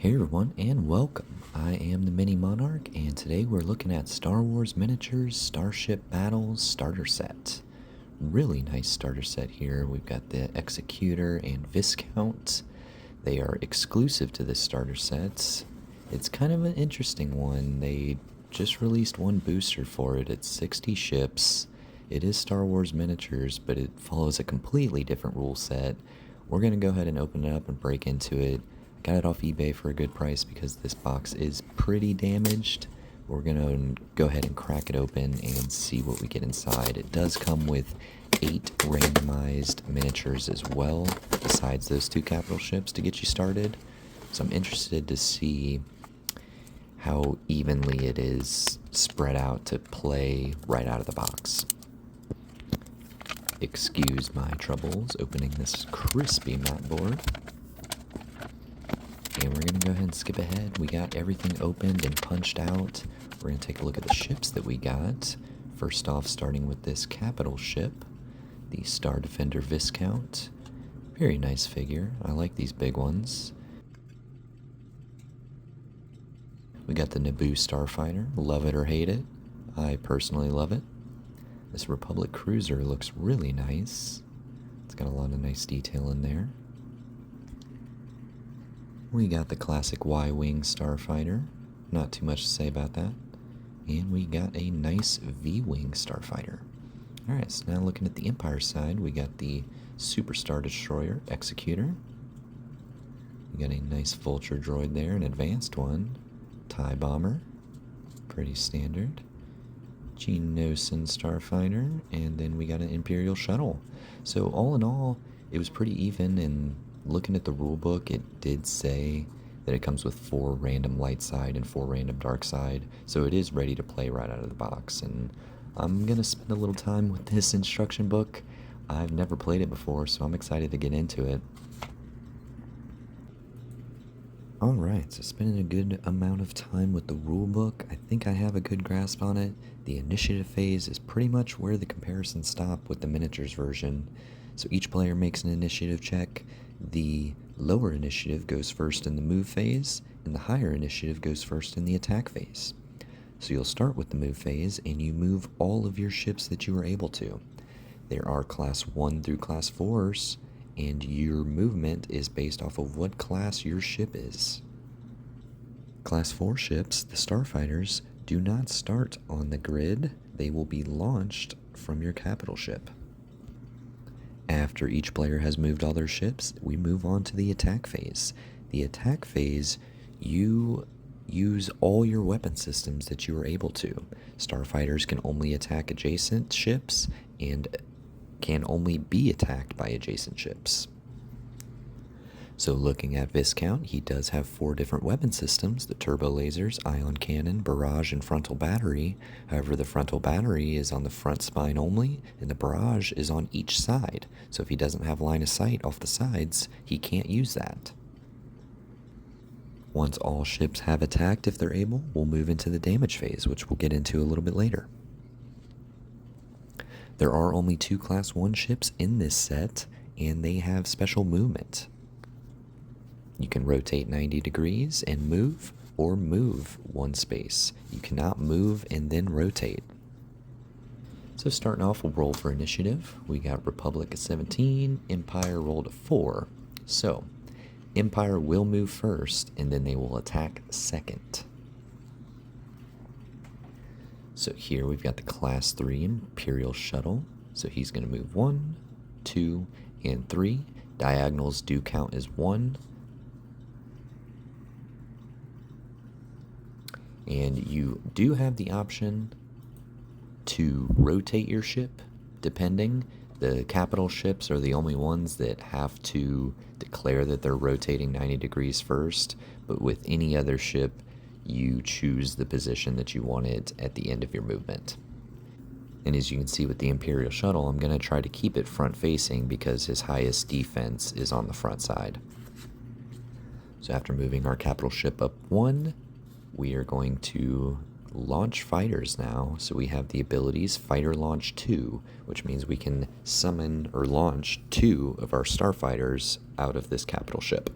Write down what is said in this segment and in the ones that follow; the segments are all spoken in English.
Hey everyone, and welcome. I am the Mini Monarch, and today we're looking at Star Wars Miniatures Starship Battles starter set. Really nice starter set here. We've got the Executor and Viscount. They are exclusive to this starter set. It's kind of an interesting one. They just released one booster for it. It's 60 ships. It is Star Wars Miniatures, but it follows a completely different rule set. We're going to go ahead and open it up and break into it. Got it off eBay for a good price because this box is pretty damaged. We're going to go ahead and crack it open and see what we get inside. It does come with 8 randomized miniatures as well, besides those 2 capital ships to get you started. So I'm interested to see how evenly it is spread out to play right out of the box. Excuse my troubles opening this crispy mat board. And we're going to go ahead and skip ahead. We got everything opened and punched out. We're going to take a look at the ships that we got. First off, starting with this capital ship, the Star Defender Viscount. Very nice figure. I like these big ones. We got the Naboo Starfighter. Love it or hate it. I personally love it. This Republic Cruiser looks really nice. It's got a lot of nice detail in there. We got the classic Y-Wing Starfighter. Not too much to say about that. And we got a nice V-Wing Starfighter. Alright, so now looking at the Empire side, we got the Super Star Destroyer Executor. We got a nice Vulture droid there, an advanced one. TIE Bomber. Pretty standard. Geonosian Starfighter. And then we got an Imperial Shuttle. So all in all, it was pretty even, and looking at the rulebook, it did say that it comes with 4 random light side and 4 random dark side, so it is ready to play right out of the box. And I'm gonna spend a little time with this instruction book. I've never played it before, so I'm excited to get into it. Alright, so spending a good amount of time with the rulebook. I think I have a good grasp on it. The initiative phase is pretty much where the comparisons stop with the miniatures version. So each player makes an initiative check. The lower initiative goes first in the move phase, and the higher initiative goes first in the attack phase. So you'll start with the move phase, and you move all of your ships that you are able to. There are class 1 through class 4s, and your movement is based off of what class your ship is. Class 4 ships, the Starfighters, do not start on the grid. They will be launched from your capital ship. After each player has moved all their ships, we move on to the attack phase. The attack phase, you use all your weapon systems that you are able to. Starfighters can only attack adjacent ships and can only be attacked by adjacent ships. So looking at Viscount, he does have 4 different weapon systems: the turbo lasers, ion cannon, barrage, and frontal battery. However, the frontal battery is on the front spine only, and the barrage is on each side. So if he doesn't have line of sight off the sides, he can't use that. Once all ships have attacked, if they're able, we'll move into the damage phase, which we'll get into a little bit later. There are only 2 class 1 ships in this set, and they have special movement. You can rotate 90 degrees and move, or move 1 space. You cannot move and then rotate. So starting off, we'll roll for initiative. We got Republic at 17, Empire rolled a 4. So Empire will move first, and then they will attack second. So here we've got the class 3 Imperial Shuttle. So he's going to move 1, 2, and 3. Diagonals do count as 1. And you do have the option to rotate your ship, depending. The capital ships are the only ones that have to declare that they're rotating 90 degrees first, but with any other ship, you choose the position that you want it at the end of your movement. And as you can see with the Imperial Shuttle, I'm going to try to keep it front facing because his highest defense is on the front side. So after moving our capital ship up 1, we are going to launch fighters now. So we have the abilities Fighter Launch 2, which means we can summon or launch 2 of our starfighters out of this capital ship.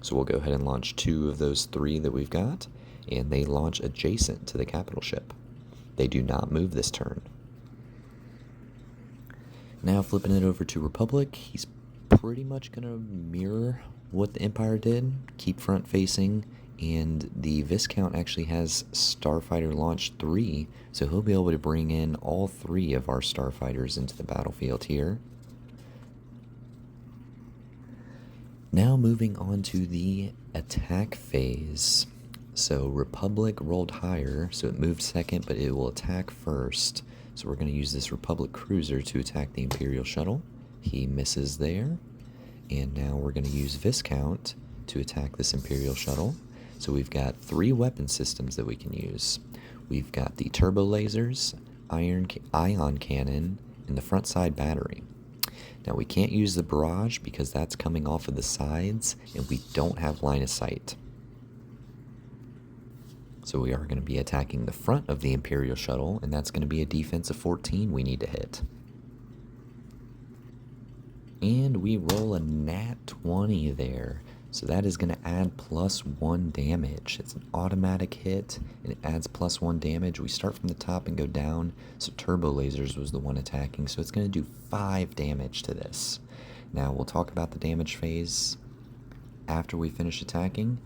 So we'll go ahead and launch 2 of those 3 that we've got, and they launch adjacent to the capital ship. They do not move this turn. Now flipping it over to Republic, he's pretty much going to mirror what the Empire did, keep front facing, and the Viscount actually has Starfighter Launch 3, so he'll be able to bring in all 3 of our Starfighters into the battlefield here. Now moving on to the attack phase. So Republic rolled higher, so it moved second, but it will attack first. So we're going to use this Republic cruiser to attack the Imperial shuttle. He misses there. And now we're going to use Viscount to attack this Imperial shuttle. So we've got 3 weapon systems that we can use. We've got the turbo lasers, ion cannon, and the front side battery. Now we can't use the barrage because that's coming off of the sides and we don't have line of sight. So we are going to be attacking the front of the Imperial shuttle, and that's going to be a defense of 14 we need to hit. And we roll a nat 20 there. So that is going to add +1 damage. It's an automatic hit, and it adds +1 damage. We start from the top and go down. So Turbo Lasers was the one attacking, so it's going to do 5 damage to this. Now we'll talk about the damage phase after we finish attacking,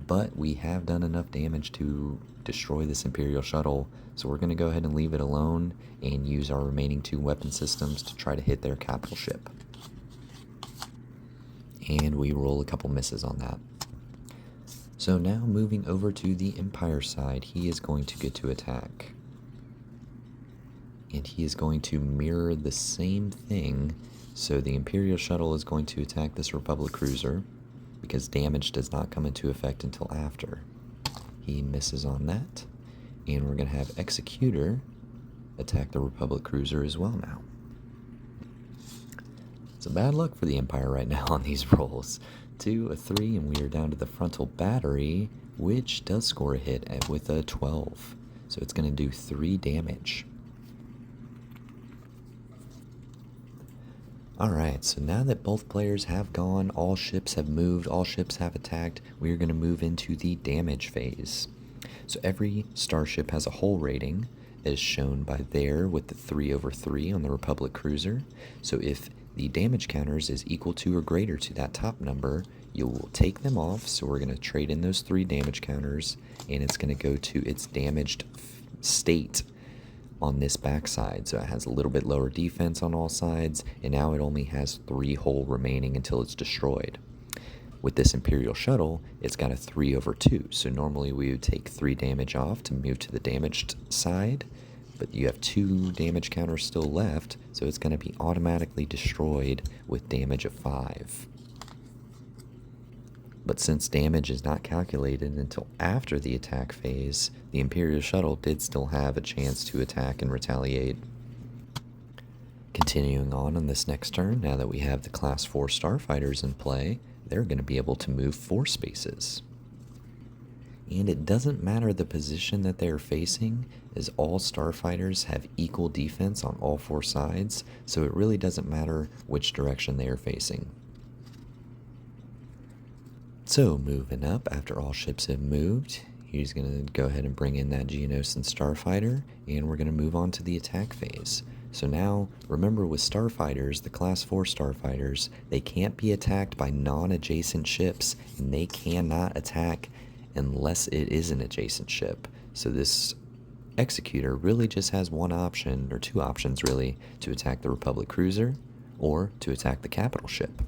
but we have done enough damage to destroy this Imperial shuttle, so we're going to go ahead and leave it alone and use our remaining 2 weapon systems to try to hit their capital ship. And we roll a couple misses on that. So now moving over to the Empire side, he is going to get to attack. And he is going to mirror the same thing. So the Imperial shuttle is going to attack this Republic cruiser, because damage does not come into effect until after. He misses on that. And we're going to have Executor attack the Republic cruiser as well now. So bad luck for the Empire right now on these rolls. 2, a 3, and we are down to the frontal battery, which does score a hit with a 12. So it's going to do 3 damage. Alright, so now that both players have gone, all ships have moved, all ships have attacked, we are going to move into the damage phase. So every starship has a hull rating, as shown by there with the 3/3 on the Republic cruiser. So if the damage counters is equal to or greater to that top number, you will take them off. So we're going to trade in those 3 damage counters, and it's going to go to its damaged state on this backside. So it has a little bit lower defense on all sides, and now it only has 3 hull remaining until it's destroyed. With this Imperial shuttle, it's got a 3/2. So normally we would take 3 damage off to move to the damaged side, but you have 2 damage counters still left, so it's going to be automatically destroyed with damage of 5. But since damage is not calculated until after the attack phase, the Imperial shuttle did still have a chance to attack and retaliate. Continuing on this next turn, now that we have the Class 4 Starfighters in play, they're going to be able to move 4 spaces. And it doesn't matter the position that they're facing, as all starfighters have equal defense on all 4 sides, so it really doesn't matter which direction they are facing. So moving up, after all ships have moved, he's going to go ahead and bring in that Geonosian starfighter, and we're going to move on to the attack phase. So now, remember with starfighters, the Class 4 starfighters, they can't be attacked by non-adjacent ships, and they cannot attack unless it is an adjacent ship. So this Executor really just has one option, or 2 options really, to attack the Republic cruiser or to attack the capital ship.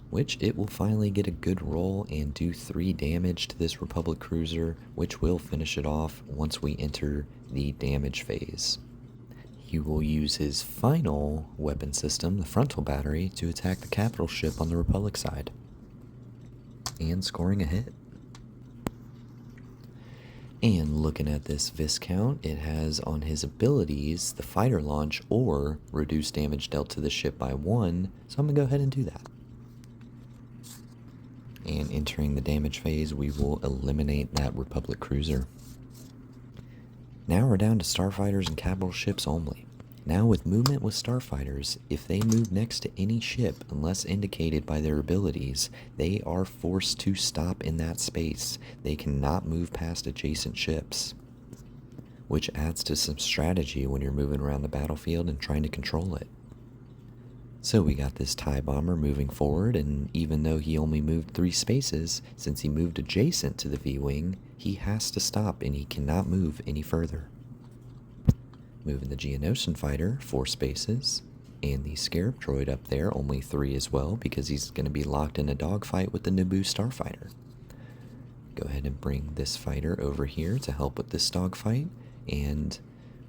Which it will finally get a good roll and do 3 damage to this Republic cruiser, which will finish it off once we enter the damage phase. He will use his final weapon system, the frontal battery, to attack the capital ship on the Republic side, and scoring a hit. And looking at this Viscount, it has on his abilities the fighter launch or reduce damage dealt to the ship by 1, so I'm going to go ahead and do that. And entering the damage phase, we will eliminate that Republic cruiser. Now we're down to starfighters and capital ships only. Now with movement with starfighters, if they move next to any ship unless indicated by their abilities, they are forced to stop in that space. They cannot move past adjacent ships, which adds to some strategy when you're moving around the battlefield and trying to control it. So we got this TIE bomber moving forward, and even though he only moved 3 spaces, since he moved adjacent to the V-Wing, he has to stop and he cannot move any further. Moving the Geonosian fighter 4 spaces, and the Scarab droid up there only 3 as well, because he's going to be locked in a dogfight with the Naboo starfighter. Go ahead and bring this fighter over here to help with this dogfight, and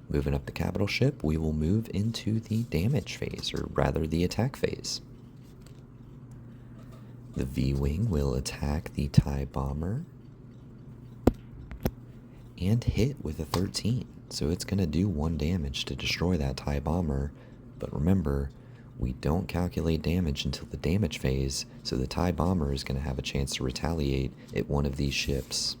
moving up the capital ship, we will move into the damage phase, or rather the attack phase. The V-Wing will attack the TIE bomber and hit with a 13. So it's going to do 1 damage to destroy that TIE bomber, but remember, we don't calculate damage until the damage phase, so the TIE bomber is going to have a chance to retaliate at one of these ships.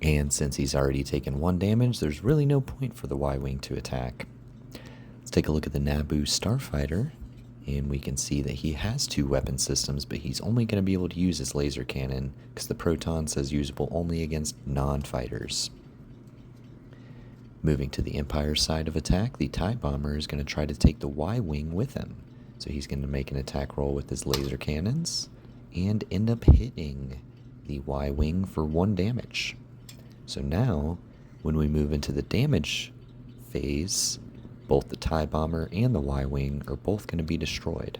And since he's already taken 1 damage, there's really no point for the Y-Wing to attack. Let's take a look at the Naboo starfighter, and we can see that he has 2 weapon systems, but he's only going to be able to use his laser cannon, because the proton says usable only against non-fighters. Moving to the Empire side of attack, the TIE bomber is going to try to take the Y-Wing with him. So he's going to make an attack roll with his laser cannons, and end up hitting the Y-Wing for 1 damage. So now, when we move into the damage phase, both the TIE bomber and the Y-Wing are both going to be destroyed.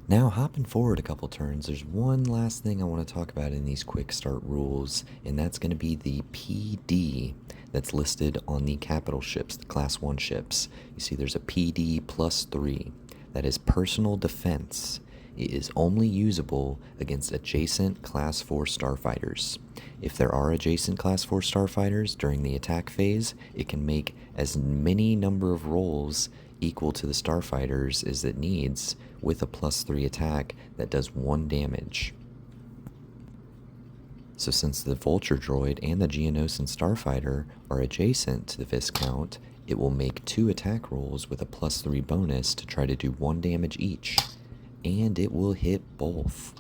Now, hopping forward a couple turns, there's one last thing I want to talk about in these quick start rules, and that's going to be the PD that's listed on the capital ships, the Class 1 ships. You see there's a PD +3. That is personal defense. It is only usable against adjacent Class 4 starfighters. If there are adjacent Class 4 starfighters during the attack phase, it can make as many number of rolls equal to the starfighters as it needs with a +3 attack that does 1 damage. So since the Vulture droid and the Geonosian starfighter are adjacent to the Viscount, it will make 2 attack rolls with a +3 bonus to try to do 1 damage each, and it will hit both,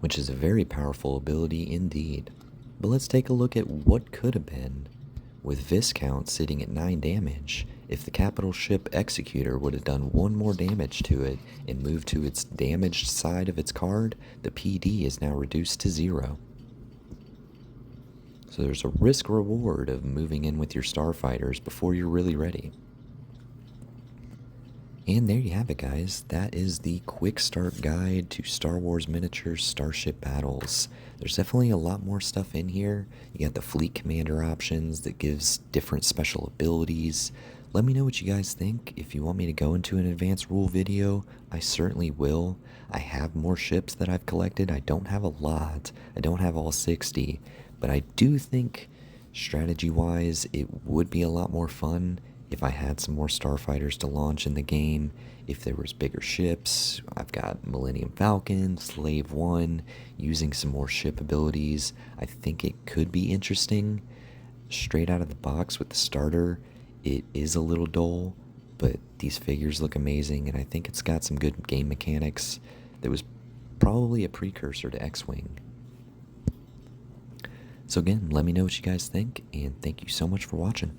which is a very powerful ability indeed. But let's take a look at what could have been. With Viscount sitting at 9 damage, if the capital ship Executor would have done 1 more damage to it and moved to its damaged side of its card, the PD is now reduced to 0. So there's a risk reward of moving in with your starfighters before you're really ready. And there you have it, guys. That is the quick start guide to Star Wars Miniatures Starship Battles. There's definitely a lot more stuff in here. You got the fleet commander options that gives different special abilities. Let me know what you guys think. If you want me to go into an advanced rule video, I certainly will. I have more ships that I've collected. I don't have a lot. I don't have all 60. But I do think, strategy-wise, it would be a lot more fun if I had some more starfighters to launch in the game, if there was bigger ships. I've got Millennium Falcon, Slave 1, using some more ship abilities. I think it could be interesting. Straight out of the box with the starter, it is a little dull, but these figures look amazing, and I think it's got some good game mechanics that was probably a precursor to X-Wing. So again, let me know what you guys think, and thank you so much for watching.